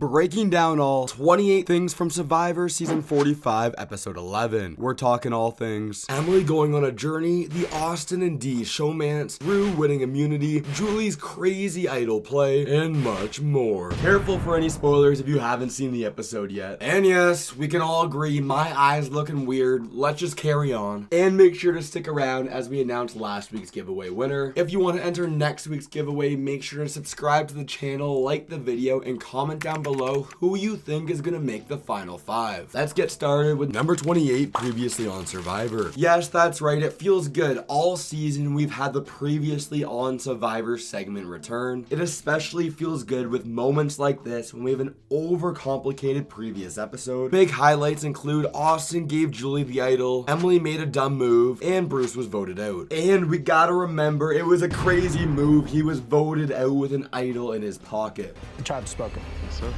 breaking down all 28 things from Survivor Season 45, Episode 11. We're talking all things Emily going on a journey, the Austin and Dee showmance, Rue winning immunity, Julie's crazy idol play, and much more. Careful for any spoilers if you haven't seen the episode yet. And yes, we can all agree my eyes looking weird. Let's just carry on. And make sure to stick around as we announce last week's giveaway winner. If you want to enter next week's giveaway, make sure to subscribe to the channel, like the video, and comment down below who you think is gonna make the final 5. Let's get started with number 28, previously on Survivor. Yes, that's right, it feels good. All season we've had the previously on Survivor segment return. It especially feels good with moments like this when we have an overcomplicated previous episode. Big highlights include Austin gave Julie the idol, Emily made a dumb move, and Bruce was voted out. And we gotta remember, it was a crazy move. He was voted out with an idol in his pocket. The tribe's spoken. Yes, sir.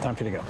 Time for you to go.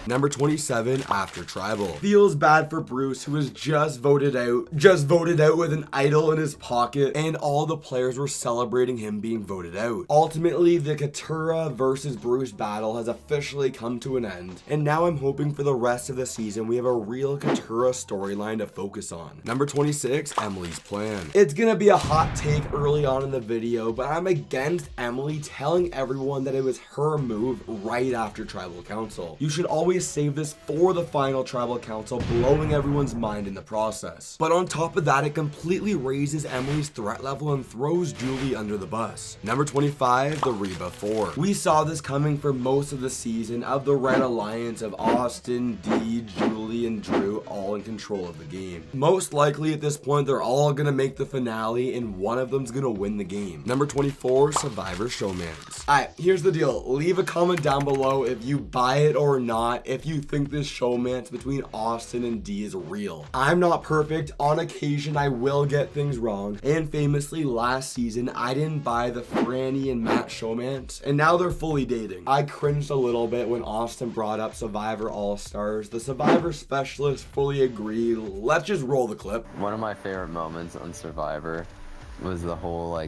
Number 27, after Tribal. Feels bad for Bruce, who was just voted out with an idol in his pocket, and all the players were celebrating him being voted out. Ultimately, the Katurah versus Bruce battle has officially come to an end, and now I'm hoping for the rest of the season we have a real Katurah storyline to focus on. Number 26, Emily's plan. It's gonna be a hot take early on in the video, but I'm against Emily telling everyone that it was her move right after Tribal Council. You should always save this for the final Tribal Council, blowing everyone's mind in the process. But on top of that, it completely raises Emily's threat level and throws Julie under the bus. Number 25, the Reba 4. We saw this coming for most of the season of the Red Alliance of Austin, Dee, Julie, and Drew all in control of the game. Most likely at this point, they're all gonna make the finale and one of them's gonna win the game. Number 24, Survivor Showmans. Alright, here's the deal. Leave a comment down below if you buy it or not, if you think this showmance between Austin and Dee is real. I'm not perfect. On occasion, I will get things wrong. And famously, last season, I didn't buy the Franny and Matt showmance, and now they're fully dating. I cringed a little bit when Austin brought up Survivor All-Stars. The Survivor specialists fully agree. Let's just roll the clip. One of my favorite moments on Survivor was the whole,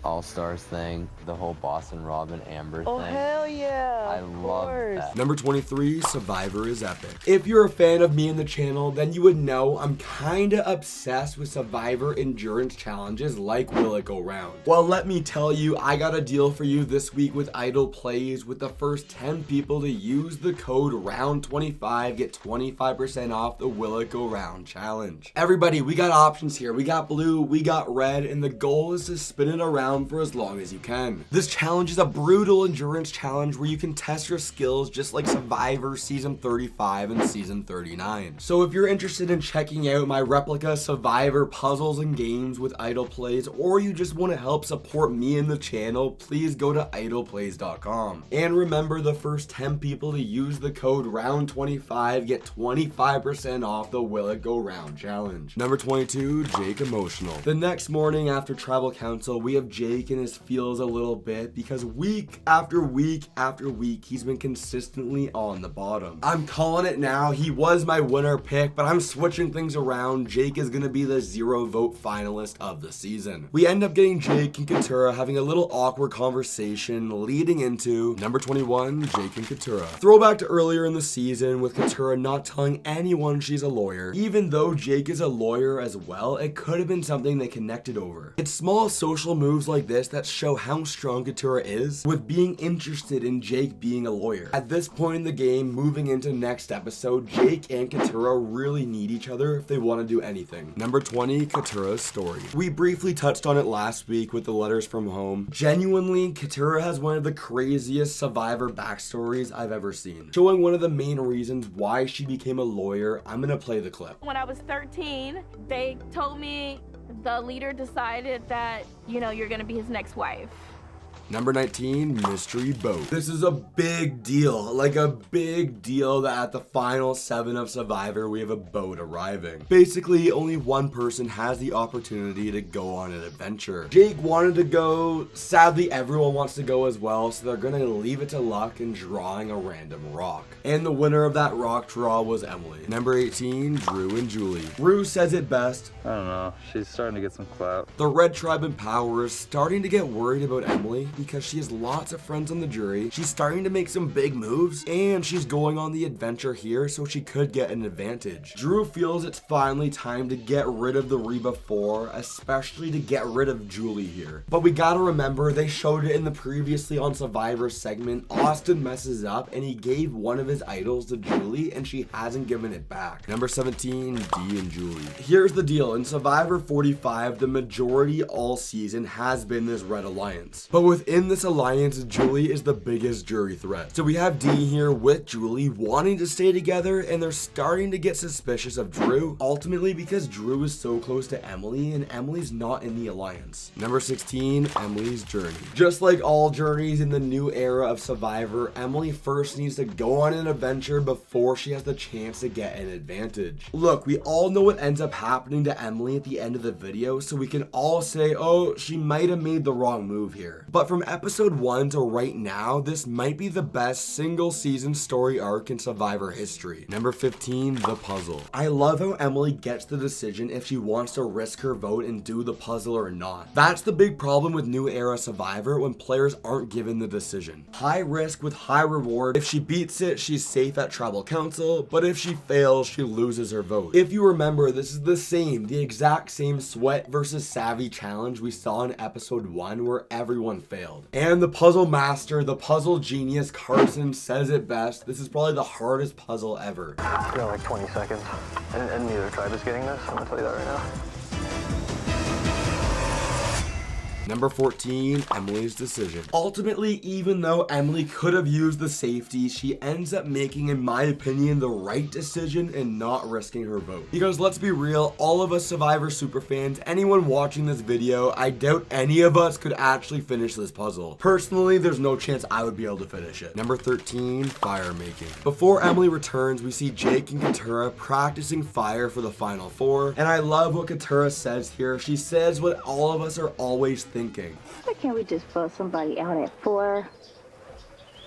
All-Stars thing, the whole Boston Robin Amber thing. Oh, hell yeah. I love that. Number 23, Survivor is epic. If you're a fan of me and the channel, then you would know I'm kinda obsessed with Survivor endurance challenges like Will It Go Round. Well, let me tell you, I got a deal for you this week with Idle Plays. With the first 10 people to use the code ROUND25, get 25% off the Will It Go Round challenge. Everybody, we got options here. We got blue, we got red, and the goal is to spin it around for as long as you can. This challenge is a brutal endurance challenge where you can test your skills just like Survivor Season 35 and Season 39. So if you're interested in checking out my replica Survivor puzzles and games with Idle Plays, or you just want to help support me and the channel, please go to idleplays.com. And remember, the first 10 people to use the code ROUND25 get 25% off the Will It Go Round challenge. Number 22, Jake emotional. The next morning after Tribal Council, we have Jake in his feels a little bit because week after week after week, he's been consistently on the bottom. I'm calling it now. He was my winner pick, but I'm switching things around. Jake is going to be the 0 vote finalist of the season. We end up getting Jake and Katurah having a little awkward conversation leading into number 21, Jake and Katurah. Throwback to earlier in the season with Katurah not telling anyone she's a lawyer. Even though Jake is a lawyer as well, it could have been something they connected over. It's small social moves like this that show how strong Katurah is with being interested in Jake being a lawyer. At this point in the game, moving into next episode, Jake and Katurah really need each other if they want to do anything. Number 20, Katurah's story. We briefly touched on it last week with the letters from home. Genuinely, Katurah has one of the craziest Survivor backstories I've ever seen, showing one of the main reasons why she became a lawyer. I'm gonna play the clip. When I was 13, they told me the leader decided that, you're gonna be his next wife. Number 19, mystery boat. This is a big deal, like a big deal that at the final 7 of Survivor, we have a boat arriving. Basically, only one person has the opportunity to go on an adventure. Jake wanted to go. Sadly, everyone wants to go as well, so they're gonna leave it to luck and drawing a random rock. And the winner of that rock draw was Emily. Number 18, Drew and Julie. Rue says it best. I don't know, she's starting to get some clout. The Red Tribe in power is starting to get worried about Emily. because she has lots of friends on the jury, she's starting to make some big moves, and she's going on the adventure here, so she could get an advantage. Drew feels it's finally time to get rid of the Reba 4, especially to get rid of Julie here. But we gotta remember, they showed it in the previously on Survivor segment. Austin messes up and he gave one of his idols to Julie and she hasn't given it back. Number 17, Dee and Julie. Here's the deal, in Survivor 45, the majority all season has been this Red Alliance. But within this alliance, Julie is the biggest jury threat. So we have Dee here with Julie wanting to stay together, and they're starting to get suspicious of Drew, ultimately because Drew is so close to Emily and Emily's not in the alliance. Number 16, Emily's journey. Just like all journeys in the new era of Survivor, Emily first needs to go on an adventure before she has the chance to get an advantage. Look, we all know what ends up happening to Emily at the end of the video, so we can all say, oh, she might have made the wrong move here. But from episode 1 to right now, this might be the best single season story arc in Survivor history. Number 15, the puzzle. I love how Emily gets the decision if she wants to risk her vote and do the puzzle or not. That's the big problem with new era Survivor, when players aren't given the decision. High risk with high reward. If she beats it, she's safe at tribal council, but if she fails, she loses her vote. If you remember, this is the exact same sweat versus savvy challenge we saw in episode 1 where everyone failed. And the puzzle master, the puzzle genius Carson says it best, this is probably the hardest puzzle ever. You got like 20 seconds. And neither tribe is getting this, I'm gonna tell you that right now. Number 14, Emily's decision. Ultimately, even though Emily could have used the safety, she ends up making, in my opinion, the right decision and not risking her vote. Because let's be real, all of us Survivor superfans, anyone watching this video, I doubt any of us could actually finish this puzzle. Personally, there's no chance I would be able to finish it. Number 13, fire making. Before Emily returns, we see Jake and Katurah practicing fire for the final 4, and I love what Katurah says here. She says what all of us are always thinking. Why can't we just vote somebody out at 4?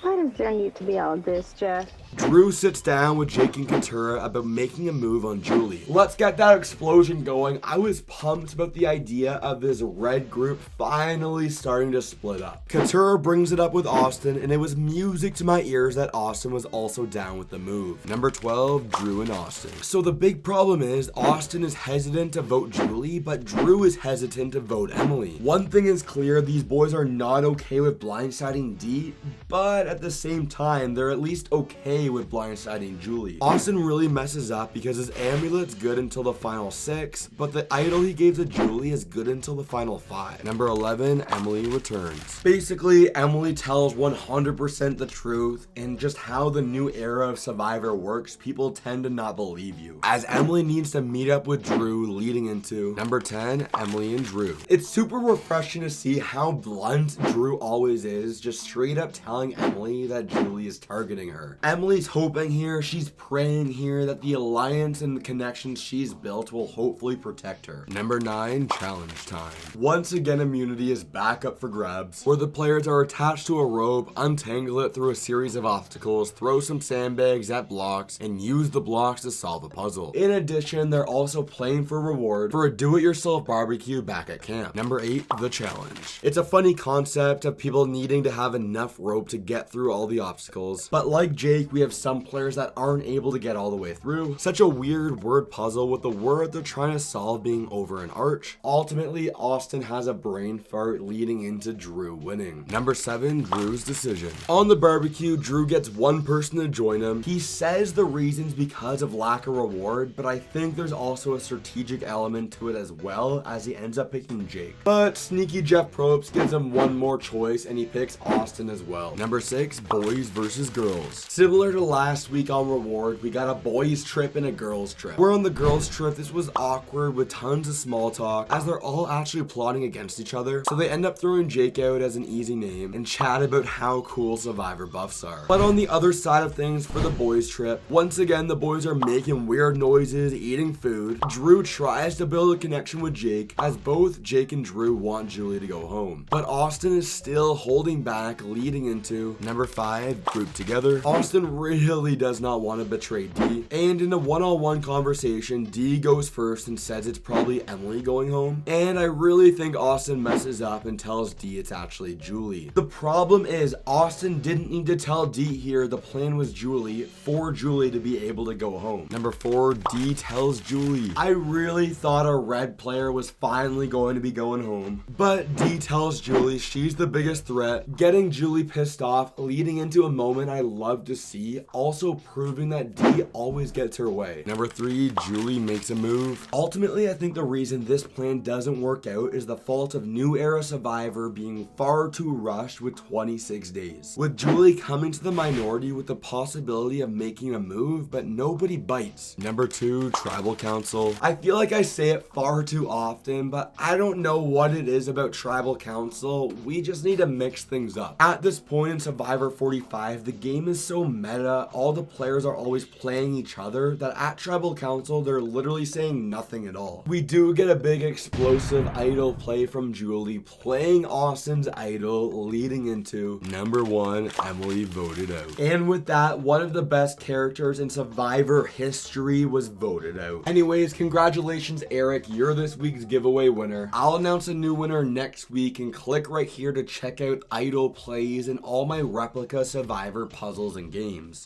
Why does there need to be all this, Jeff? Drew sits down with Jake and Katurah about making a move on Julie. Let's get that explosion going. I was pumped about the idea of this red group finally starting to split up. Katurah brings it up with Austin, and it was music to my ears that Austin was also down with the move. Number 12, Drew and Austin. So the big problem is Austin is hesitant to vote Julie, but Drew is hesitant to vote Emily. One thing is clear, these boys are not okay with blindsiding Dee, but at the same time, they're at least okay with blindsiding Julie. Austin really messes up because his amulet's good until the final 6, but the idol he gave to Julie is good until the final 5. Number 11, Emily returns. Basically, Emily tells 100% the truth, and just how the new era of Survivor works, people tend to not believe you, as Emily needs to meet up with Drew leading into number 10, Emily and Drew. It's super refreshing to see how blunt Drew always is, just straight up telling Emily that Julie is targeting her. Emily's hoping here, she's praying here that the alliance and the connections she's built will hopefully protect her. Number 9, challenge time. Once again, immunity is back up for grabs, where the players are attached to a rope, untangle it through a series of obstacles, throw some sandbags at blocks, and use the blocks to solve a puzzle. In addition, they're also playing for reward for a do-it-yourself barbecue back at camp. Number 8, the challenge. It's a funny concept of people needing to have enough rope to get through all the obstacles, but like Jake, we have some players that aren't able to get all the way through. Such a weird word puzzle with the word they're trying to solve being over an arch. Ultimately, Austin has a brain fart leading into Drew winning. Number 7, Drew's decision. On the barbecue, Drew gets one person to join him. He says the reasons because of lack of reward, but I think there's also a strategic element to it as well, as he ends up picking Jake. But sneaky Jeff Probst gives him one more choice and he picks Austin as well. Number 6, boys versus girls. Similar to last week on reward, we got a boys trip and a girls trip. Where on the girls trip, this was awkward with tons of small talk, as they're all actually plotting against each other, so they end up throwing Jake out as an easy name and chat about how cool Survivor buffs are. But on the other side of things, for the boys trip, once again the boys are making weird noises, eating food. Drew tries to build a connection with Jake, as both Jake and Drew want Julie to go home, but Austin is still holding back, leading into Number 5, group together. Austin really does not want to betray D, and in a one-on-one conversation, D goes first and says it's probably Emily going home, and I really think Austin messes up and tells D it's actually Julie. The problem is Austin didn't need to tell D here the plan was Julie for Julie to be able to go home. Number 4, D tells Julie. I really thought a red player was finally going to be going home, but D tells Julie she's the biggest threat, getting Julie pissed off, leading into a moment I love to see, also proving that D always gets her way. Number 3, Julie makes a move. Ultimately, I think the reason this plan doesn't work out is the fault of New Era Survivor being far too rushed with 26 days. With Julie coming to the minority with the possibility of making a move, but nobody bites. Number 2, Tribal Council. I feel like I say it far too often, but I don't know what it is about Tribal Council. We just need to mix things up. At this point in Survivor 45, the game is so meta, all the players are always playing each other, that at Tribal Council, they're literally saying nothing at all. We do get a big explosive idol play from Julie, playing Austin's idol, leading into number 1, Emily voted out. And with that, one of the best characters in Survivor history was voted out. Anyways, congratulations, Eric. You're this week's giveaway winner. I'll announce a new winner next week, and click right here to check out idol plays and all my replica Survivor puzzles and games.